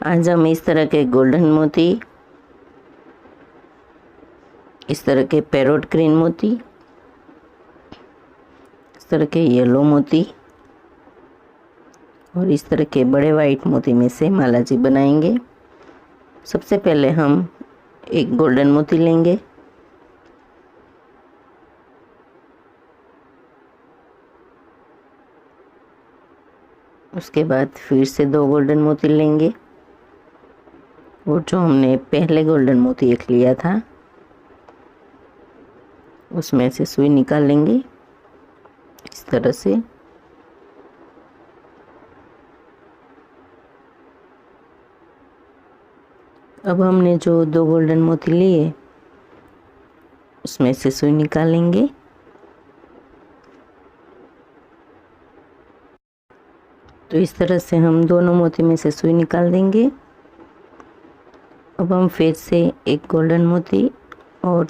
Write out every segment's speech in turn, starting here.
आज हम इस तरह के गोल्डन मोती, इस तरह के पैरोट ग्रीन मोती, इस तरह के येलो मोती और इस तरह के बड़े वाइट मोती में से माला जी बनाएंगे। सबसे पहले हम एक गोल्डन मोती लेंगे, उसके बाद फिर से 2 गोल्डन मोती लेंगे और जो हमने पहले गोल्डन मोती एक लिया था उसमें से सुई निकाल लेंगे इस तरह से। अब हमने जो 2 गोल्डन मोती लिए उसमें से सुई निकालेंगे। तो इस तरह से हम दोनों मोती में से सुई निकाल देंगे। अब हम फिर से एक गोल्डन मोती और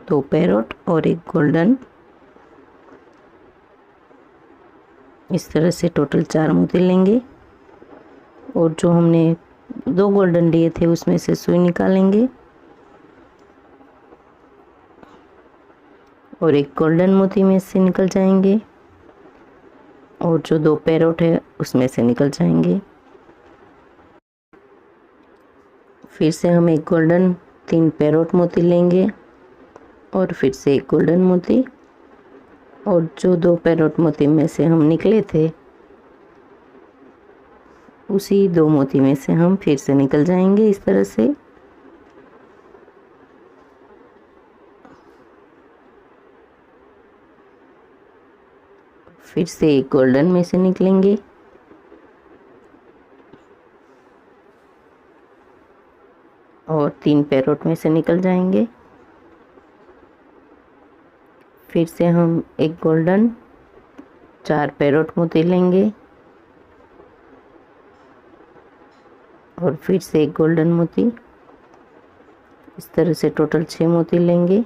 2 पैरोट और एक गोल्डन, इस तरह से टोटल 4 मोती लेंगे और जो हमने 2 गोल्डन लिए थे उसमें से सुई निकालेंगे और एक गोल्डन मोती में से निकल जाएंगे और जो 2 पैरोट है उसमें से निकल जाएंगे। फिर से हम एक गोल्डन 3 पैरोट मोती लेंगे और फिर से एक गोल्डन मोती और जो 2 पैरोट मोती में से हम निकले थे उसी 2 मोती में से हम फिर से निकल जाएंगे इस तरह से। फिर से एक गोल्डन में से निकलेंगे और 3 पैरोट में से निकल जाएंगे। फिर से हम एक गोल्डन 4 पैरोट मोती लेंगे और फिर से एक गोल्डन मोती, इस तरह से टोटल 6 मोती लेंगे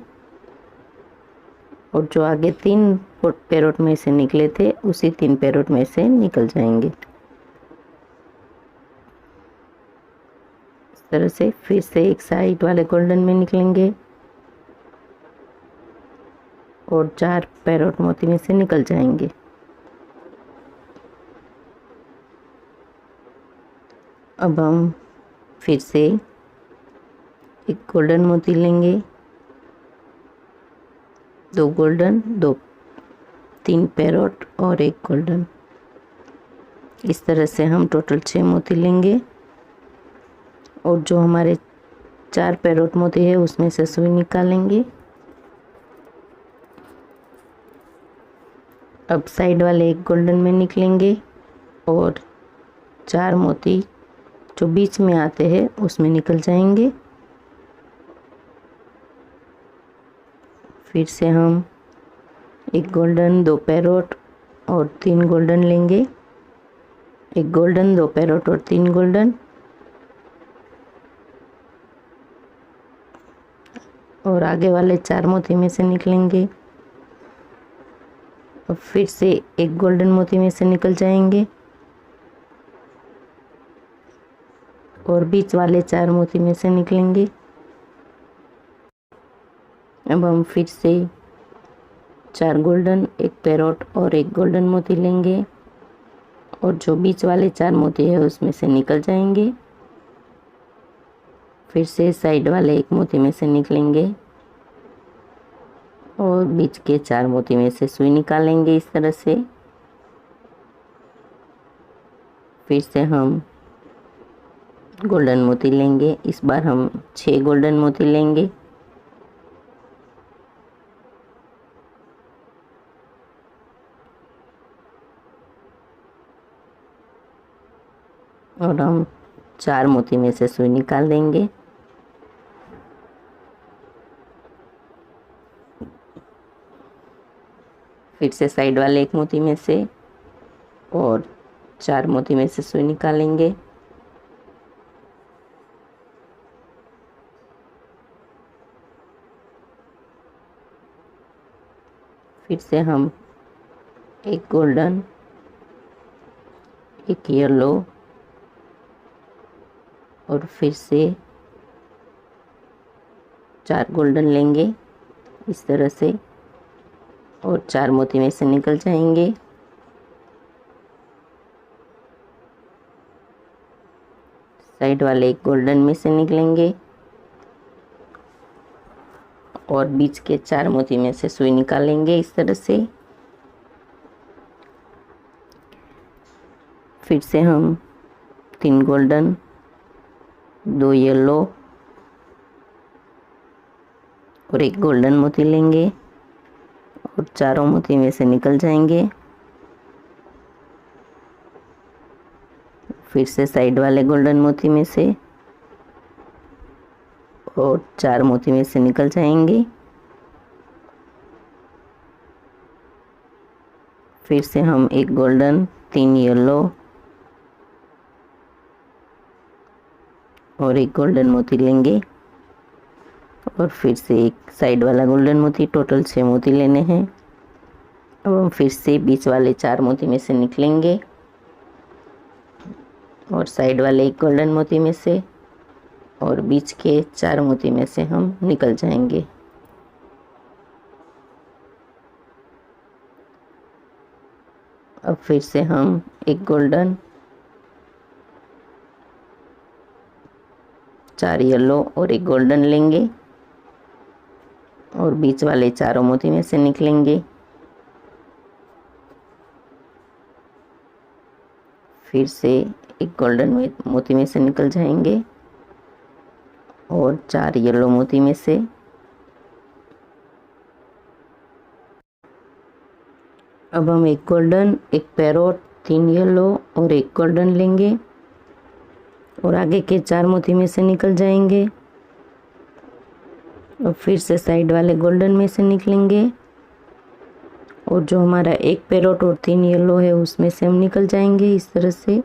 और जो आगे 3 पैरोट में से निकले थे उसी 3 पैरोट में से निकल जाएंगे इस तरह से। फिर से एक साइड वाले गोल्डन में निकलेंगे और 4 पैरोट मोती में से निकल जाएंगे। अब हम फिर से एक गोल्डन मोती लेंगे, 2 गोल्डन, 3 पैरोट और एक गोल्डन, इस तरह से हम टोटल 6 मोती लेंगे और जो हमारे 4 पैरोट मोती है उसमें से सुई निकालेंगे। अब साइड वाले एक गोल्डन में निकलेंगे और 4 मोती जो बीच में आते हैं उसमें निकल जाएंगे। फिर से हम एक गोल्डन, 2 पैरोट और 3 गोल्डन लेंगे, एक गोल्डन, 2 पैरोट और 3 गोल्डन और आगे वाले 4 मोती में से निकलेंगे और फिर से एक गोल्डन मोती में से निकल जाएंगे और बीच वाले 4 मोती में से निकलेंगे। अब हम फिर से 4 गोल्डन, 1 पैरोट और एक गोल्डन मोती लेंगे और जो बीच वाले 4 मोती है उसमें से निकल जाएंगे। फिर से साइड वाले एक मोती में से निकलेंगे और बीच के 4 मोती में से सुई निकालेंगे इस तरह से। फिर से हम गोल्डन मोती लेंगे, इस बार हम 6 गोल्डन मोती लेंगे और हम 4 मोती में से सुई निकाल देंगे। फिर से साइड वाले एक मोती में से और 4 मोती में से सुई निकालेंगे। फिर से हम एक गोल्डन, एक येलो और फिर से 4 गोल्डन लेंगे इस तरह से, और 4 मोती में से निकल जाएंगे। साइड वाले एक गोल्डन में से निकलेंगे और बीच के 4 मोती में से सुई निकालेंगे इस तरह से। फिर से हम 3 गोल्डन, 2 येलो और 1 गोल्डन मोती लेंगे और चारों मोती में से निकल जाएंगे। फिर से साइड वाले गोल्डन मोती में से और 4 मोती में से निकल जाएंगे। फिर से हम 1 गोल्डन, 3 येलो और 1 गोल्डन मोती लेंगे और फिर से एक साइड वाला गोल्डन मोती। टोटल 6 मोती लेने हैं। अब हम फिर से बीच वाले 4 मोती में से निकलेंगे और साइड वाले 1 गोल्डन मोती में से और बीच के 4 मोती में से हम निकल जाएंगे। अब फिर से हम 1 गोल्डन, 4 येलो और 1 गोल्डन लेंगे और बीच वाले चारों मोती में से निकलेंगे। फिर से 1 गोल्डन मोती में से निकल जाएंगे और 4 येलो मोती में से। अब हम 1 गोल्डन, 1 पैरोट, 3 येलो और 1 गोल्डन लेंगे और आगे के 4 मोती में से निकल जाएंगे और फिर से साइड वाले गोल्डन में से निकलेंगे और जो हमारा 1 पैरोट और 3 येलो है उसमें से हम निकल जाएंगे इस तरह से।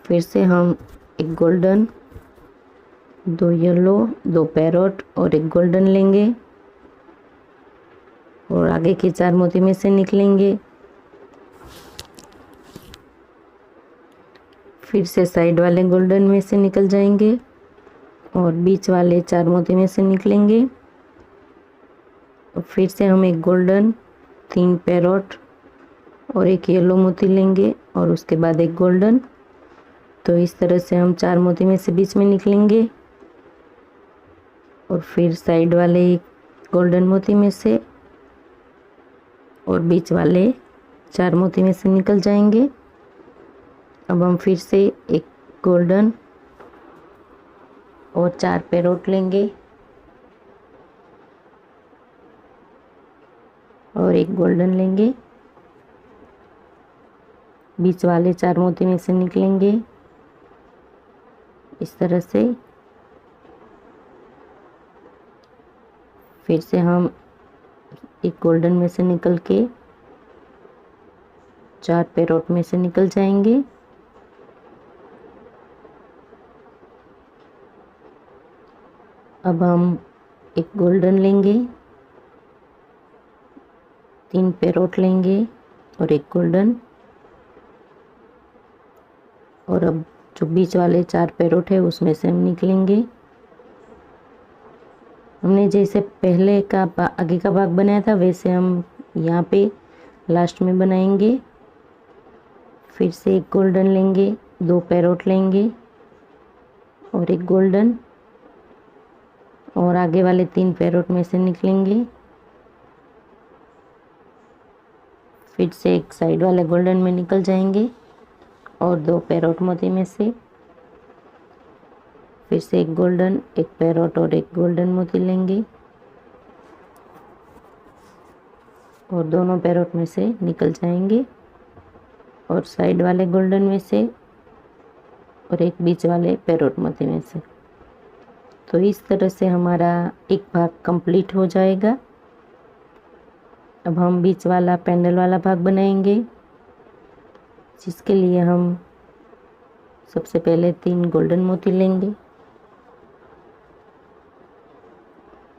फिर से हम 1 गोल्डन, 2 येलो, 2 पैरोट और 1 गोल्डन लेंगे और आगे के 4 मोती में से निकलेंगे। फिर से साइड वाले गोल्डन में से निकल जाएंगे और बीच वाले 4 मोती में से निकलेंगे और फिर से हम 1 गोल्डन, 3 पैरोट और 1 येलो मोती लेंगे और उसके बाद 1 गोल्डन। तो इस तरह से हम 4 मोती में से बीच में निकलेंगे और फिर साइड वाले 1 गोल्डन मोती में से और बीच वाले 4 मोती में से निकल जाएंगे। अब हम फिर से 1 गोल्डन और 4 पैरोट लेंगे और 1 गोल्डन लेंगे, बीच वाले 4 मोती में से निकलेंगे इस तरह से। फिर से हम 1 गोल्डन में से निकल के 4 पैरोट में से निकल जाएंगे। अब हम 1 गोल्डन लेंगे, 3 पैरोट लेंगे और 1 गोल्डन और अब जो बीच वाले 4 पैरोट है उसमें से हम निकलेंगे। हमने जैसे पहले का आगे का भाग बनाया था वैसे हम यहाँ पे लास्ट में बनाएंगे। फिर से 1 गोल्डन लेंगे, 2 पैरोट लेंगे और 1 गोल्डन और आगे वाले 3 पैरोट में से निकलेंगे। फिर से एक साइड वाले गोल्डन में निकल जाएंगे और 2 पैरोट मोती में से। फिर से 1 गोल्डन, 1 पैरोट और 1 गोल्डन मोती लेंगे और दोनों पैरोट में से निकल जाएंगे और साइड वाले गोल्डन में से और एक बीच वाले पैरोट मोती में से। तो इस तरह से हमारा एक भाग कंप्लीट हो जाएगा। अब हम बीच वाला पैंडल वाला भाग बनाएंगे, जिसके लिए हम सबसे पहले 3 गोल्डन मोती लेंगे।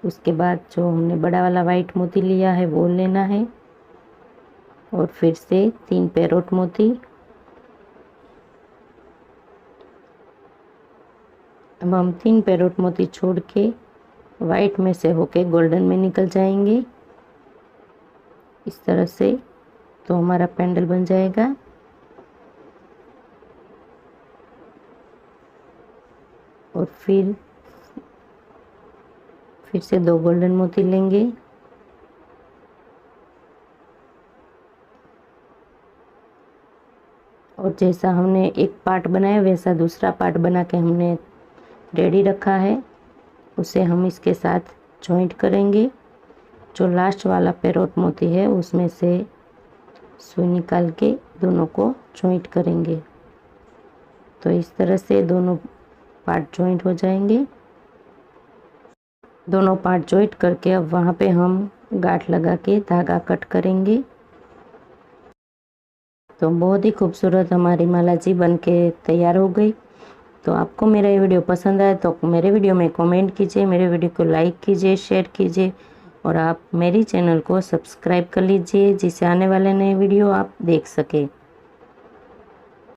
उसके बाद जो हमने बड़ा वाला वाइट मोती लिया है वो लेना है और फिर से 3 पैरोट मोती अब हम 3 पैरोट मोती छोड़ के वाइट में से होके गोल्डन में निकल जाएंगे इस तरह से, तो हमारा पेंडल बन जाएगा। और फिर से 2 गोल्डन मोती लेंगे और जैसा हमने एक पार्ट बनाया वैसा दूसरा पार्ट बना के हमने रेडी रखा है, उसे हम इसके साथ जॉइंट करेंगे। जो लास्ट वाला पैरोट मोती है उसमें से सुई निकाल के दोनों को जॉइंट करेंगे। तो इस तरह से दोनों पार्ट जॉइंट हो जाएंगे। दोनों पार्ट जॉइंट करके अब वहाँ पे हम गांठ लगा के धागा कट करेंगे। तो बहुत ही खूबसूरत हमारी माला जी बन के तैयार हो गई। तो आपको मेरा ये वीडियो पसंद आए तो मेरे वीडियो में कमेंट कीजिए, मेरे वीडियो को लाइक कीजिए, शेयर कीजिए और आप मेरी चैनल को सब्सक्राइब कर लीजिए जिससे आने वाले नए वीडियो आप देख सकें।